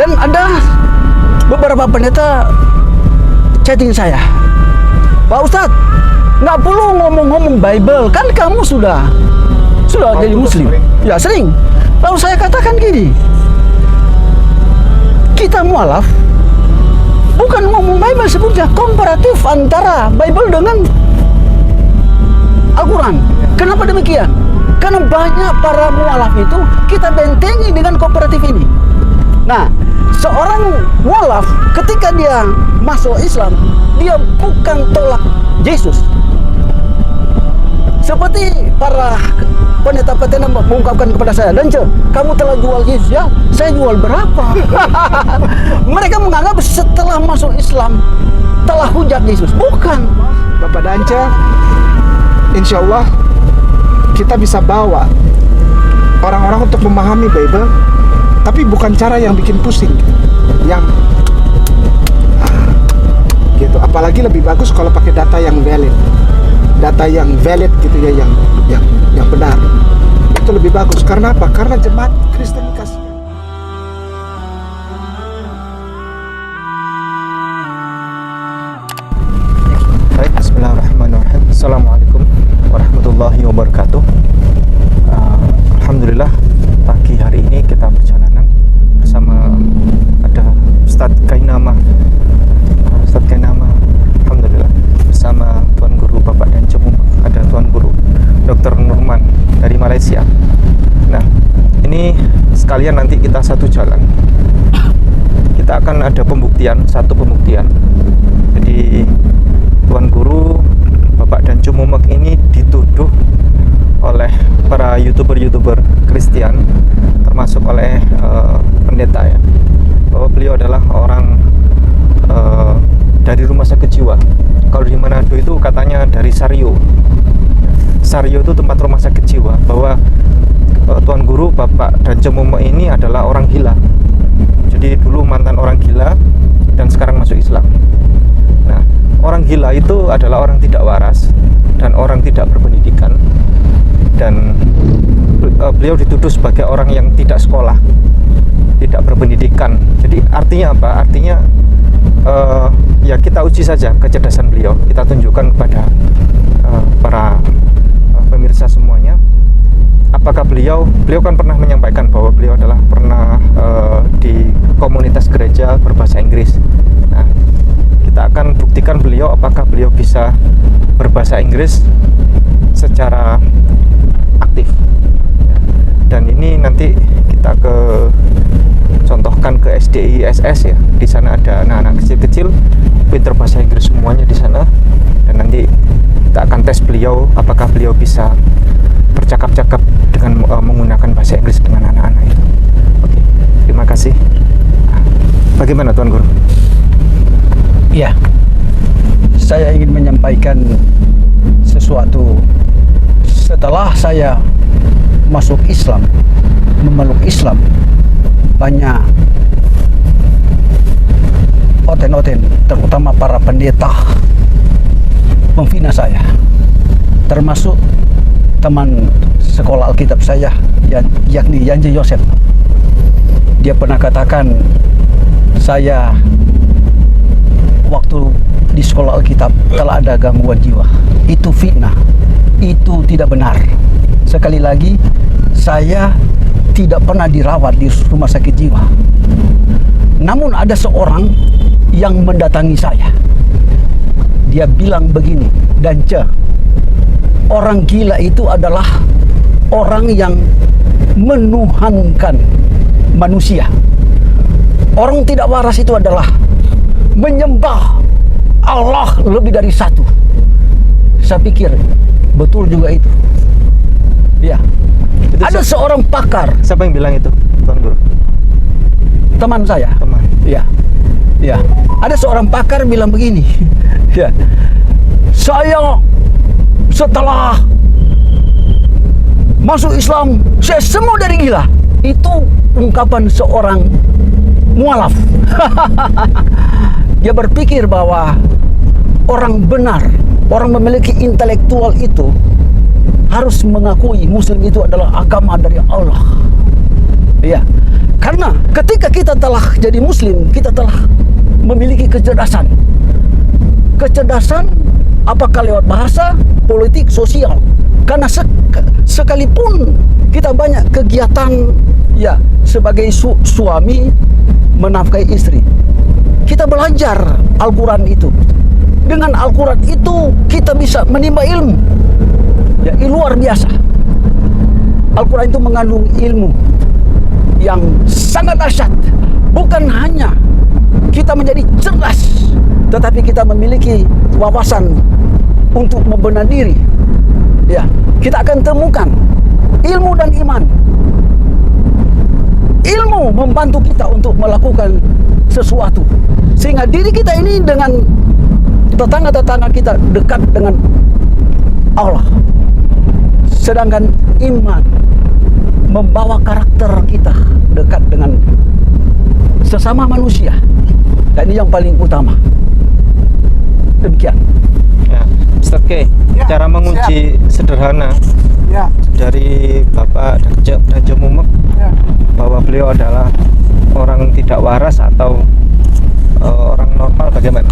Dan ada beberapa pendeta chatting saya, Pak Ustadz, nggak perlu ngomong-ngomong Bible, kan kamu sudah jadi Muslim. Ya sering. Lalu saya katakan gini, kita mualaf bukan ngomong Bible, sebutnya komparatif antara Bible dengan Al-Quran. Kenapa demikian? Karena banyak para mualaf itu kita bentengi dengan komparatif ini. Nah, seorang mualaf ketika dia masuk Islam, dia bukan tolak Yesus. Seperti para pendeta-pendeta mengungkapkan kepada saya, "Dance, kamu telah jual Yesus." Ya, saya jual berapa? Mereka menganggap setelah masuk Islam telah hujat Yesus. Bukan. Bapak Dance, insya Allah kita bisa bawa orang-orang untuk memahami Bible, tapi bukan cara yang bikin pusing, yang gitu. Apalagi lebih bagus kalau pakai data yang valid gitu ya, yang benar. Itu lebih bagus. Karena apa? Karena jemaat Kristen kasih. Baik, bismillahirrahmanirrahim. Assalamualaikum warahmatullahi wabarakatuh. Alhamdulillah, pagi hari ini kita perjalanan bersama ada Ustadz Kainama. Alhamdulillah, bersama Tuan Guru Bapak dan Mumak, ada Tuan Guru Dr. Nurman dari Malaysia. Nah, ini sekalian nanti kita satu jalan. Kita akan ada satu pembuktian. Jadi Tuan Guru Bapak dan Mumak ini dituduh oleh para YouTuber Kristen, termasuk oleh pendeta ya, bahwa beliau adalah orang dari rumah sakit jiwa. Kalau di Manado itu katanya dari Sario itu tempat rumah sakit jiwa, bahwa Tuan Guru Bapak dan Mumak ini adalah orang gila. Jadi dulu mantan orang gila dan sekarang masuk Islam. Nah, orang gila itu adalah orang tidak waras dan orang tidak berpendidikan, dan beliau dituduh sebagai orang yang tidak sekolah, tidak berpendidikan. Jadi artinya apa? Artinya ya kita uji saja kecerdasan beliau, kita tunjukkan kepada para pemirsa semuanya, apakah beliau kan pernah menyampaikan bahwa beliau adalah pernah di komunitas gereja berbahasa Inggris. Nah, kita akan buktikan beliau apakah beliau bisa berbahasa Inggris secara aktif. Dan ini nanti kita contohkan ke SDI SS ya. Di sana ada anak-anak kecil-kecil pintar bahasa Inggris semuanya di sana, dan nanti kita akan tes beliau apakah beliau bisa bercakap-cakap dengan menggunakan bahasa Inggris dengan anak-anak itu. Oke, terima kasih. Bagaimana Tuan Guru? Ya, saya ingin menyampaikan sesuatu. Setelah saya masuk Islam, memeluk Islam, banyak oten-oten, terutama para pendeta, memfitnah saya, termasuk teman sekolah Alkitab saya, yakni Yanji Yosef. Dia pernah katakan saya waktu di sekolah Alkitab telah ada gangguan jiwa. Itu fitnah, itu tidak benar. Sekali lagi, saya tidak pernah dirawat di rumah sakit jiwa. Namun ada seorang yang mendatangi saya. Dia bilang begini, "Dance, orang gila itu adalah orang yang menuhankan manusia. Orang tidak waras itu adalah menyembah Allah lebih dari satu." Saya pikir betul juga itu. Ya, itu ada seorang pakar. Siapa yang bilang itu, Tuan Guru? Teman saya. Teman. Ya, ya. Ada seorang pakar bilang begini. Ya, saya setelah masuk Islam, saya semua dari gila. Itu ungkapan seorang mualaf. Dia berpikir bahwa orang benar, orang memiliki intelektual itu harus mengakui Muslim itu adalah agama dari Allah. Ya, Karena ketika kita telah jadi muslim, kita telah memiliki kecerdasan. Kecerdasan apakah lewat bahasa, politik, sosial. Karena sekalipun kita banyak kegiatan ya sebagai suami menafkahi istri, kita belajar Al-Quran itu. Dengan Al-Quran itu kita bisa menimba ilmu ya, luar biasa. Al-Quran itu mengandung ilmu yang sangat dahsyat. Bukan hanya kita menjadi cerdas, tetapi kita memiliki wawasan untuk membenahi diri. Ya, kita akan temukan ilmu dan iman. Ilmu membantu kita untuk melakukan sesuatu, sehingga diri kita ini dengan tetangga-tetangga kita dekat dengan Allah. Sedangkan iman membawa karakter kita dekat dengan sesama manusia. Dan ini yang paling utama. Demikian. Ya, Ustaz K, Ya, cara menguji sederhana Ya, dari Bapak Danje Mumek ya. bahwa beliau adalah orang tidak waras atau orang normal bagaimana?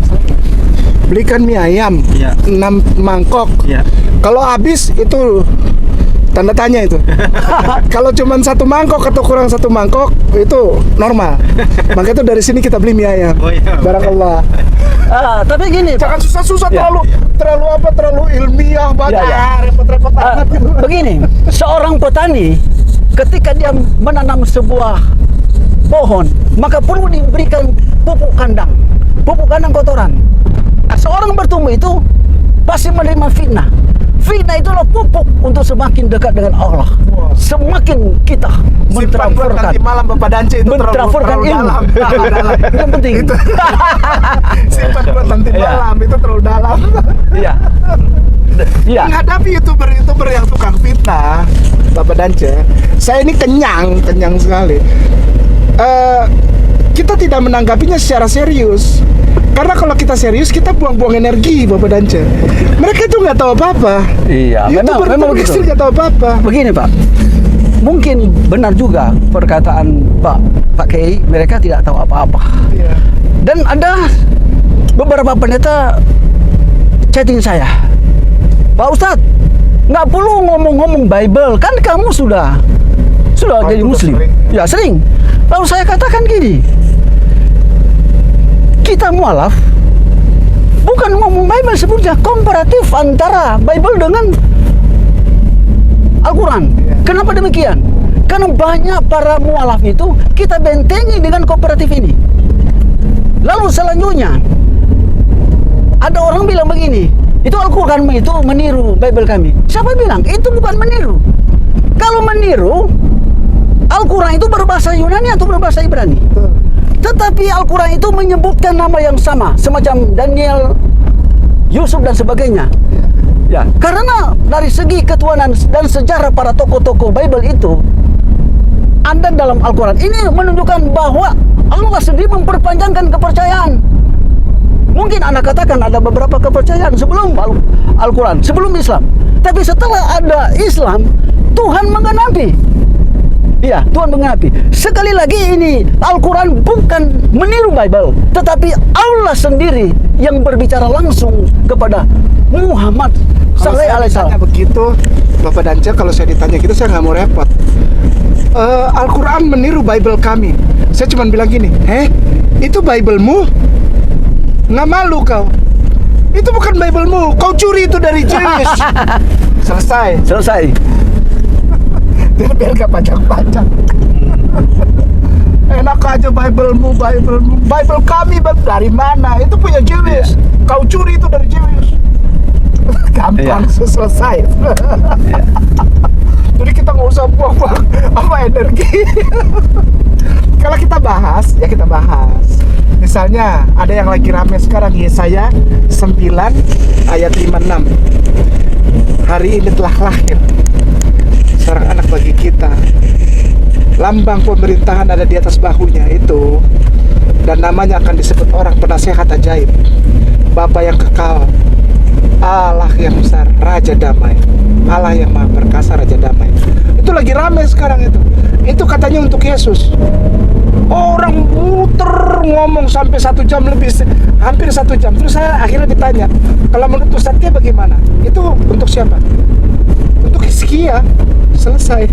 Belikan mie ayam Ya. 6 mangkok. Ya. Kalau habis itu tanda tanya itu. Kalau cuma 1 mangkok atau kurang 1 mangkok itu normal. Maka itu dari sini kita beli mie ayam. Oh, iya. Barakallah. Tapi gini, Pak. Jangan susah-susah Ya. terlalu ilmiah banget. Ya, ya. Repot-repot banget. Begini, seorang petani ketika dia menanam sebuah pohon, maka perlu diberikan pupuk kandang kotoran. Nah, seorang bertumbuh itu pasti menerima fitnah. Fitnah itulah pupuk untuk semakin dekat dengan Allah. Wah. Semakin kita Simpan buat mentransferkan nanti malam Bapak Dance itu mentransferkan terlalu ilmu. dalam. Terlalu dalam. Itu yang penting. Itu. Simpan buat nanti Iya. malam itu terlalu dalam. Iya. Iya. Menghadapi youtuber yang tukang fitnah, Bapak Dance, saya ini kenyang sekali. Kita tidak menanggapinya secara serius. Karena kalau kita serius, kita buang-buang energi, Bapak Dance. Mereka itu nggak tahu apa-apa. Iya, memang begitu. Istri nggak tahu apa-apa. Begini, Pak. Mungkin benar juga perkataan Pak Kiai, mereka tidak tahu apa-apa. Iya. Dan ada beberapa pendeta chatting saya, Pak Ustadz, nggak perlu ngomong-ngomong Bible, kan kamu sudah Oh, jadi itu Muslim. sering. Ya sering. Lalu saya katakan gini, kita mualaf bukan ngomong Bible sebetulnya, komparatif antara Bible dengan Al-Quran. Kenapa demikian? Karena banyak para mualaf itu kita bentengi dengan kooperatif ini. Lalu selanjutnya ada orang bilang begini, itu Al-Quran itu meniru Bible kami. Siapa bilang? Itu bukan meniru. Kalau meniru, Al-Quran itu berbahasa Yunani atau berbahasa Ibrani. Tetapi Al-Quran itu menyebutkan nama yang sama, semacam Daniel, Yusuf dan sebagainya. Ya, karena dari segi ketuhanan dan sejarah para tokoh-tokoh Bible itu ada dalam Al-Quran. Ini menunjukkan bahwa Allah sendiri memperpanjangkan kepercayaan. Mungkin Anda katakan ada beberapa kepercayaan sebelum Al-Quran, sebelum Islam. Tapi setelah ada Islam, Tuhan menggenapi. Iya, Tuhan menggenapi. Sekali lagi ini Al-Quran bukan meniru Bible, tetapi Allah sendiri yang berbicara langsung kepada Muhammad Kalau saya ditanya begitu, Bapak Dance, kalau saya ditanya gitu saya nggak mau repot. Al-Quran meniru Bible kami. Saya cuma bilang gini, itu Bible-mu? Nggak malu kau? Itu bukan Bible-mu, kau curi itu dari Jewish. Selesai. Biar gak pajak-pajak. Enak aja Bible-mu. Bible kami dari mana? Itu punya Jewish. Kau curi itu dari Jewish. Gampang, selesai. Jadi kita nggak usah buang-buang energi. Kalau kita bahas, ya kita bahas. Misalnya ada yang lagi rame sekarang, Yesaya 9 ayat 56. Hari ini telah lahir seorang anak bagi kita, lambang pemerintahan ada di atas bahunya itu, dan namanya akan disebut orang penasehat ajaib, Bapa yang kekal, Allah yang besar, Raja damai. Allah yang Maha Perkasa, Raja Damai. Itu lagi rame sekarang itu. Itu katanya untuk Yesus. Orang muter ngomong sampai 1 jam lebih, hampir 1 jam. Terus saya akhirnya ditanya, kalau menurut Ustadznya bagaimana? Itu untuk siapa? Untuk Hizkia. Selesai.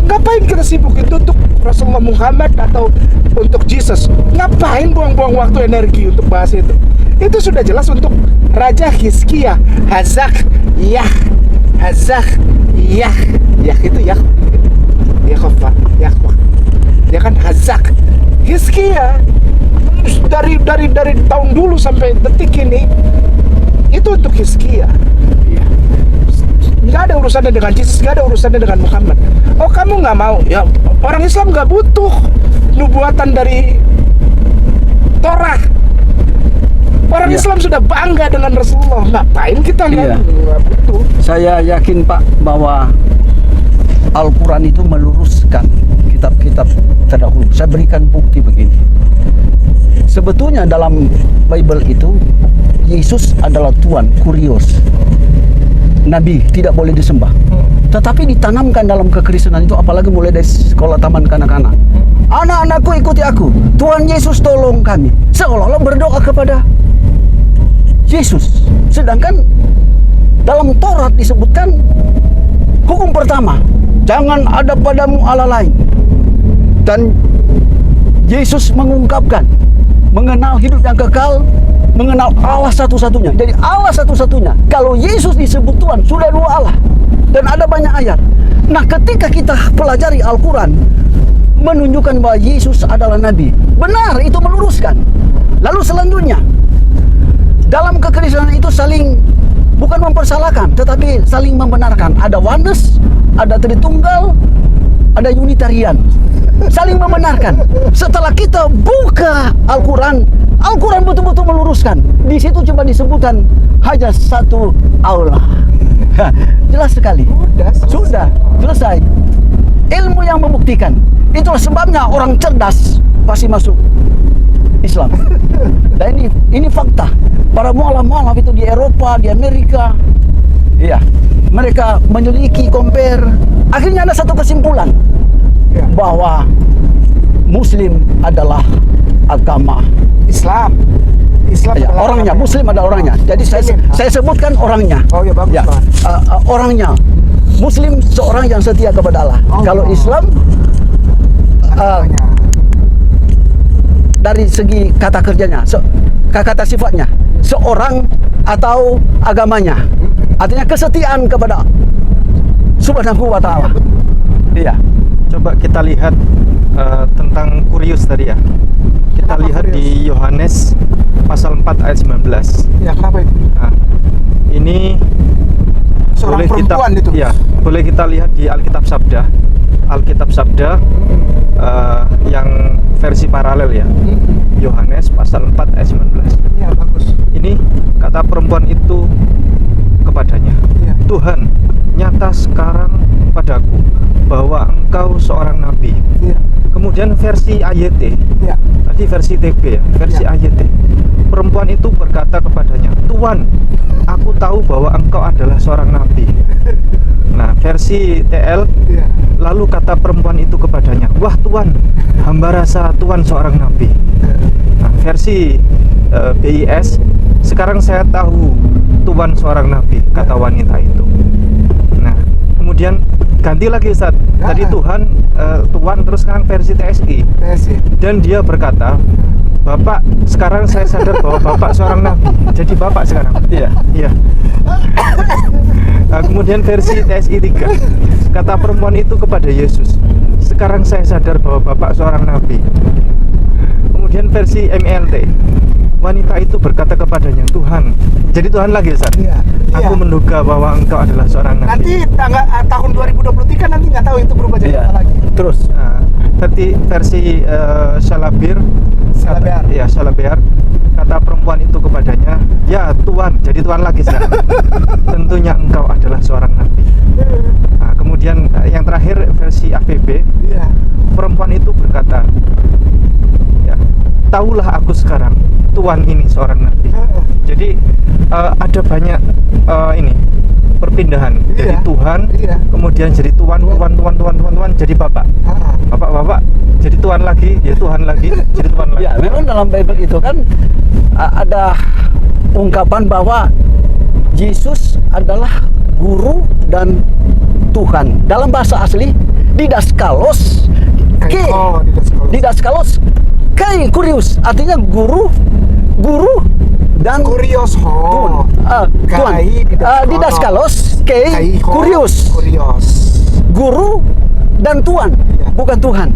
Ngapain kita sibuk itu untuk Rasulullah Muhammad atau untuk Jesus? Ngapain buang-buang waktu energi untuk bahas itu? Itu sudah jelas untuk Raja Hizkia. Hazak Yah. Hazak Yah. Yah itu Yah. Yahweh, Yahweh. Ya kan, Hazak. Hizkia dari tahun dulu sampai detik ini itu untuk Hizkia. Iya. Nggak ada urusannya dengan Jesus, nggak ada urusannya dengan Muhammad. Oh, kamu nggak mau? Ya, orang Islam nggak butuh nubuatan dari Torah. Orang Iya. Islam sudah bangga dengan Rasulullah. Ngapain kita Iya. nggak butuh? Saya yakin Pak bahwa Al-Quran itu meluruskan kitab-kitab terdahulu. Saya berikan bukti begini. Sebetulnya dalam Bible itu Yesus adalah Tuhan, kurios. Nabi tidak boleh disembah. Tetapi ditanamkan dalam kekristenan itu, apalagi mulai dari sekolah taman kanak-kanak. Anak-anakku ikuti aku, Tuhan Yesus tolong kami. Seolah-olah berdoa kepada Yesus. Sedangkan dalam Taurat disebutkan hukum pertama, jangan ada padamu Allah lain. Dan Yesus mengungkapkan mengenal hidup yang kekal, mengenal Allah satu-satunya. Jadi Allah satu-satunya. Kalau Yesus disebut Tuhan, sudah 2 Allah. Dan ada banyak ayat. Nah, ketika kita pelajari Al-Quran, menunjukkan bahwa Yesus adalah Nabi. Benar, itu meluruskan. Lalu selanjutnya, dalam kekristenan itu saling, bukan mempersalahkan, tetapi saling membenarkan. Ada oneness, ada Tritunggal, ada Unitarian. Saling membenarkan. Setelah kita buka Al-Quran, Al-Quran betul-betul meluruskan. Di situ cuma disebutkan hanya satu Allah. Jelas sekali. Sudah selesai. Ilmu yang membuktikan. Itulah sebabnya orang cerdas pasti masuk Islam. Dan ini fakta. Para mualaf-mualaf itu di Eropa, di Amerika, iya, mereka menyelidiki, compare. Akhirnya ada satu kesimpulan, bahwa Muslim adalah agama Islam. ya, adalah orangnya, agama. Muslim adalah orangnya. Jadi saya sebutkan orangnya. Oh ya, bagus, Ya, Pak. orangnya. Muslim seorang yang setia kepada Allah. Oh, Kalau Islam Agamanya. dari segi kata kerjanya, kata sifatnya, seorang atau agamanya. Artinya kesetiaan kepada Subhanahu wa ta'ala. Iya. Coba kita lihat tentang kurius tadi ya. Kita Kenapa lihat kurius? di Yohanes pasal 4 ayat 19. Ya, kenapa itu? Nah, ini Seorang perempuan itu. Ya, boleh kita lihat di Alkitab Sabda. Alkitab Sabda yang versi paralel ya. Yohanes pasal 4 ayat 19. Ya, bagus. Ini kata perempuan itu kepadanya, Ya. Tuhan, nyata sekarang padaku bahwa engkau seorang nabi. Ya. Kemudian versi AYT, Ya. tadi versi TB ya, versi Ya. AYT. Perempuan itu berkata kepadanya, Tuhan, aku tahu bahwa engkau adalah seorang nabi. Nah, versi TL, Ya. lalu kata perempuan itu kepadanya, wah Tuhan, hamba rasa Tuhan seorang nabi. Nah, versi BIS, sekarang saya tahu Tuhan seorang nabi, kata wanita itu. Nah, kemudian ganti lagi Ustaz. Tadi Tuhan, terus sekarang versi TSI. TSI. Dan dia berkata, Bapak, sekarang saya sadar bahwa Bapak seorang nabi. Jadi Bapak sekarang. Iya. Iya. Nah, kemudian versi TSI 3, kata perempuan itu kepada Yesus, sekarang saya sadar bahwa Bapak seorang nabi. Kemudian versi MELT, wanita itu berkata kepadanya, Tuhan. Jadi Tuhan lagi Ustaz. Iya. Aku Iya. menduga bahwa engkau adalah seorang nabi. Nanti tahun 2023 nanti nggak tahu itu berubah jadi Iya. apa lagi. Terus Nah, versi Salabir, Salabear. ya Salabear, kata perempuan itu kepadanya, ya Tuhan, jadi Tuhan lagi sekarang. Tentunya engkau adalah seorang nabi. Nah, kemudian yang terakhir versi APB, Iya. perempuan itu berkata, ya, tahulah aku sekarang Tuhan ini seorang nabi. Jadi ada banyak ini perpindahan dari Iya. Tuhan, Iya. kemudian jadi Tuhan jadi Bapak, Ah. Bapak jadi Tuhan lagi, ya Tuhan lagi, jadi Tuhan lagi. Ya, memang dalam Bible itu kan ada ungkapan bahwa Yesus adalah guru dan Tuhan. Dalam bahasa asli didaskalos ke Oh, didaskalos kai kurius, artinya guru dan Kurios ho. Tuhan. Kai Didaskalos ke Kai ho. kurius, Kurios. guru dan Tuhan, Iya. bukan Tuhan.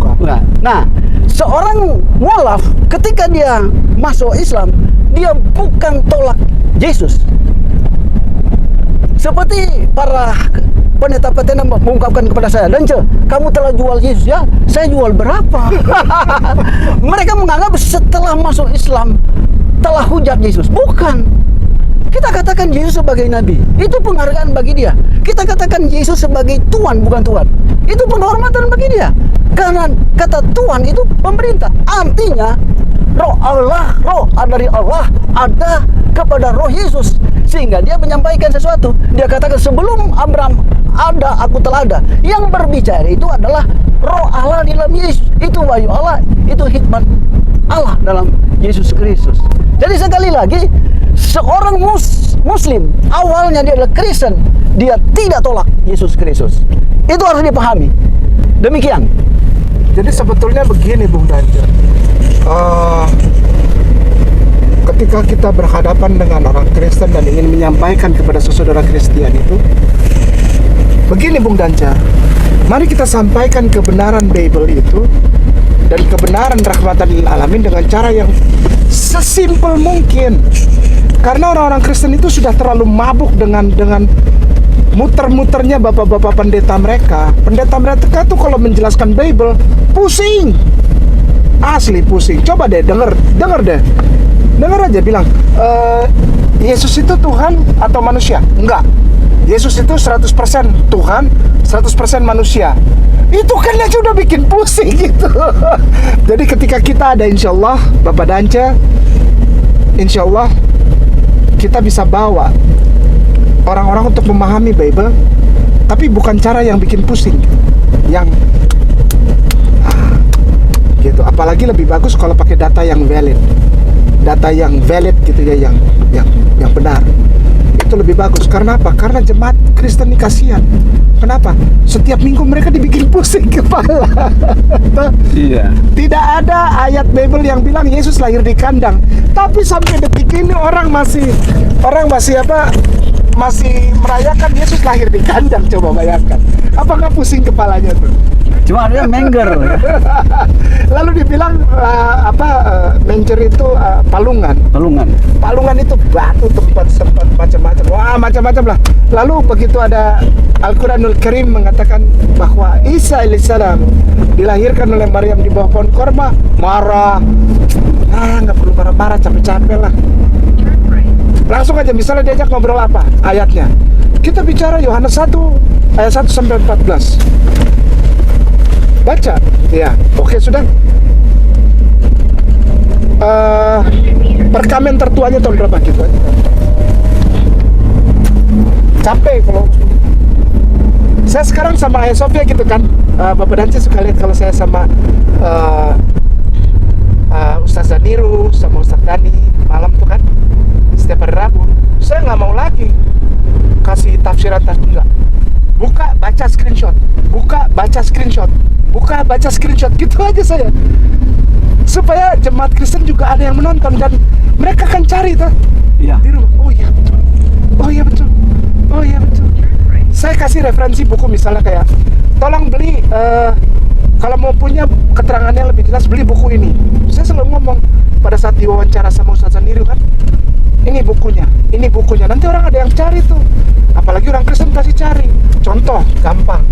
Bukan. Nah, seorang mualaf ketika dia masuk Islam, dia bukan tolak Yesus. Seperti para pendeta-pendeta mengungkapkan kepada saya, "Dance, kamu telah jual Yesus ya? Saya jual berapa?" Mereka menganggap setelah masuk Islam telah hujat Yesus. Bukan. Kita katakan Yesus sebagai nabi, itu penghargaan bagi dia. Kita katakan Yesus sebagai Tuhan, bukan Tuhan, itu penghormatan bagi dia. Karena kata Tuhan itu pemerintah, artinya roh Allah, roh dari Allah ada kepada roh Yesus, sehingga dia menyampaikan sesuatu. Dia katakan sebelum Abraham ada, aku telah ada. Yang berbicara itu adalah roh Allah di dalam Yesus. Itu wahyu Allah, itu hikmat Allah dalam Yesus Kristus. Jadi sekali lagi, seorang Muslim awalnya dia adalah Kristen, dia tidak tolak Yesus Kristus. Itu harus dipahami. Demikian. Jadi sebetulnya begini, Bung Danja. Ketika kita berhadapan dengan orang Kristen dan ingin menyampaikan kepada saudara Kristen itu, begini Bung Danja, mari kita sampaikan kebenaran Bible itu dan kebenaran rahmatan lil alamin dengan cara yang sesimpel mungkin. Karena orang-orang Kristen itu sudah terlalu mabuk dengan muter-muternya bapak-bapak pendeta mereka. Pendeta mereka tuh kalau menjelaskan Bible pusing, asli pusing. Coba deh denger deh, denger aja bilang Yesus itu Tuhan atau manusia? Enggak. Yesus itu 100% Tuhan, 100% manusia. Itu kan aja udah bikin pusing gitu. Jadi ketika kita ada, insya Allah Bapak Danca, insya Allah kita bisa bawa orang-orang untuk memahami Bible, tapi bukan cara yang bikin pusing, yang gitu. Apalagi lebih bagus kalau pakai data yang valid gitu ya, yang benar. Itu lebih bagus. Karena apa? Karena jemaat Kristen ini kasihan. Kenapa? Setiap minggu mereka dibikin pusing kepala. Iya. Tidak ada ayat Bible yang bilang Yesus lahir di kandang. Tapi sampai detik ini orang masih merayakan Yesus lahir di kandang. Coba bayangkan. Apakah pusing kepalanya tuh? Cuma dia mengger. Lalu dibilang manger itu palungan. Palungan itu batu, tempat macam-macam. Wah, macam-macam lah. Lalu begitu ada Al-Quranul Karim mengatakan bahwa Isa alaihissalam dilahirkan oleh Maryam di bawah pohon korma, marah. Nggak perlu marah-marah, capek-capek lah. Langsung aja misalnya diajak ngobrol apa ayatnya. Kita bicara Yohanes 1 ayat 1 sampai 14. Baca, ya, oke sudah. Perkamen tertuanya tahun berapa gitu aja. Capek kalau saya sekarang sama Ayah Sofia gitu kan. Bapak Danci suka lihat kalau saya sama Ustaz Zaniru sama Ustaz Dani malam tuh kan, setiap hari Rabu. Saya nggak mau lagi kasih tafsiran enggak. Buka, baca screenshot. Buka, baca screenshot. Buka, baca screenshot. Gitu aja saya. Supaya jemaat Kristen juga ada yang menonton dan mereka akan cari tuh. Iya. Di rumah. Oh iya betul. Oh iya betul. Oh iya betul. Saya kasih referensi buku misalnya kayak tolong beli kalau mau punya keterangannya lebih jelas beli buku ini. Saya selalu ngomong pada saat diwawancara sama Ustaz Zaniru kan, ini bukunya. Nanti orang ada yang cari tuh. Apalagi orang Kristen pasti cari. Contoh gampang.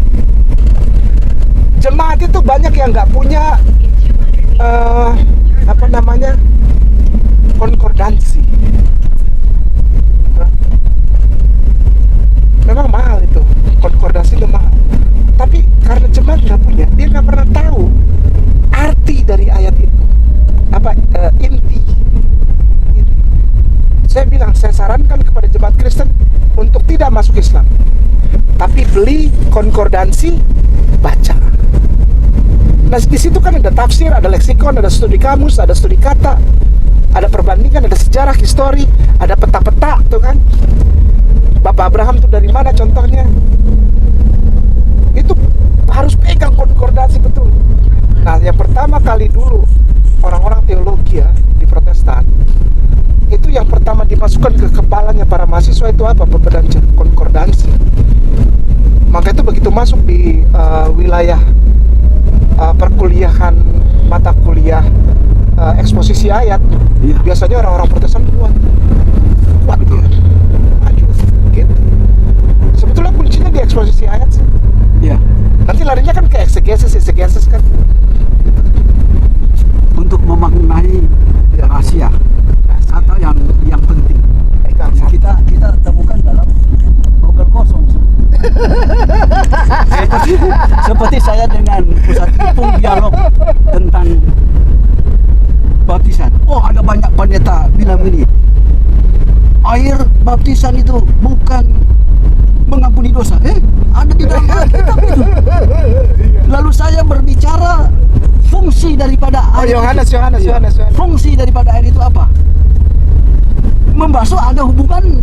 Jemaat itu banyak yang nggak punya konkordansi. Memang mahal itu, konkordansi itu mahal. Tapi karena jemaat nggak punya, dia nggak pernah tahu arti dari ayat itu. Inti. Saya bilang, saya sarankan kepada jemaat Kristen untuk tidak masuk Islam, tapi beli konkordansi, baca. Nah di situ kan ada tafsir, ada leksikon, ada studi kamus, ada studi kata, ada perbandingan, ada sejarah, histori, ada peta-peta tuh kan. Bapak Abraham tuh dari mana contohnya? Itu harus pegang konkordansi betul. Nah yang pertama kali dulu orang-orang teologi ya di Protestan, itu yang pertama dimasukkan ke kepalanya para mahasiswa itu apa? Pembedaan konkordansi. Maka itu begitu masuk di wilayah perkuliahan mata kuliah eksposisi ayat, Iya. biasanya orang-orang Protestan kuat dia, maju gitu. Sebetulnya kuncinya di eksposisi ayat sih. Ya, Nanti larinya kan ke exegesis kan. untuk memaknai rahasia atau yang penting. Pegang Yang satu. kita temukan dalam Google kosong. seperti saya dengan pusat Ipung dialog tentang baptisan. Oh, ada banyak pendeta bilang begini, air baptisan itu bukan mengampuni dosa. Ada di dalam Alkitab itu. Lalu saya berbicara fungsi daripada Oh, air. Yohanes. Fungsi daripada air itu apa? Membasuh, ada hubungan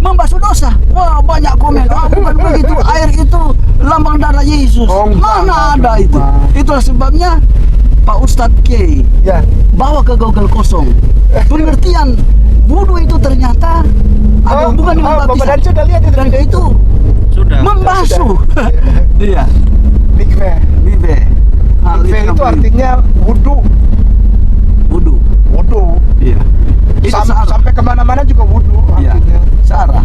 membasuh dosa. Wah, banyak komen. Bukan begitu. Air itu lambang darah Yesus. Oh, Mana ada itu? Itulah sebabnya Pak Ustadz K Ya. bawa ke Google kosong. Pengertian wudhu itu ternyata ada hubungan dengan Bapak baptisan. Danco udah lihat itu Dan video itu Sudah. membasuh. Iya. Mikveh. Mikveh. Mikveh itu artinya wudhu. wudhu. Iya. Itu searah. Sampai kemana-mana juga wudhu Iya. artinya. Searah.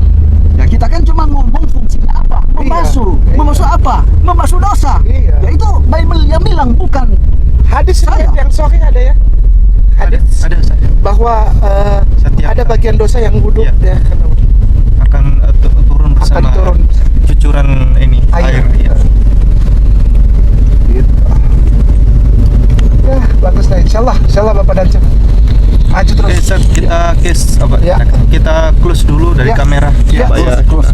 Ya kita kan cuma ngomong fungsinya apa? Membasuh. Iya. Membasuh apa? Membasuh dosa. Iya. Ya itu Bible yang bilang, bukan Hadis Saya. yang sahih ada ya. Hadis Ada Ustaz. bahwa Setiap ada bagian dosa yang wudhu Iya. ya kan. akan turun bersama turun. cucuran ini air. Ya. Gitu. Ya, bagus lah insyaallah Bapak Danco. Maju terus. Oke, Ustaz, kita case apa? Ya. Kita close dulu dari Ya. kamera Ya. supaya close.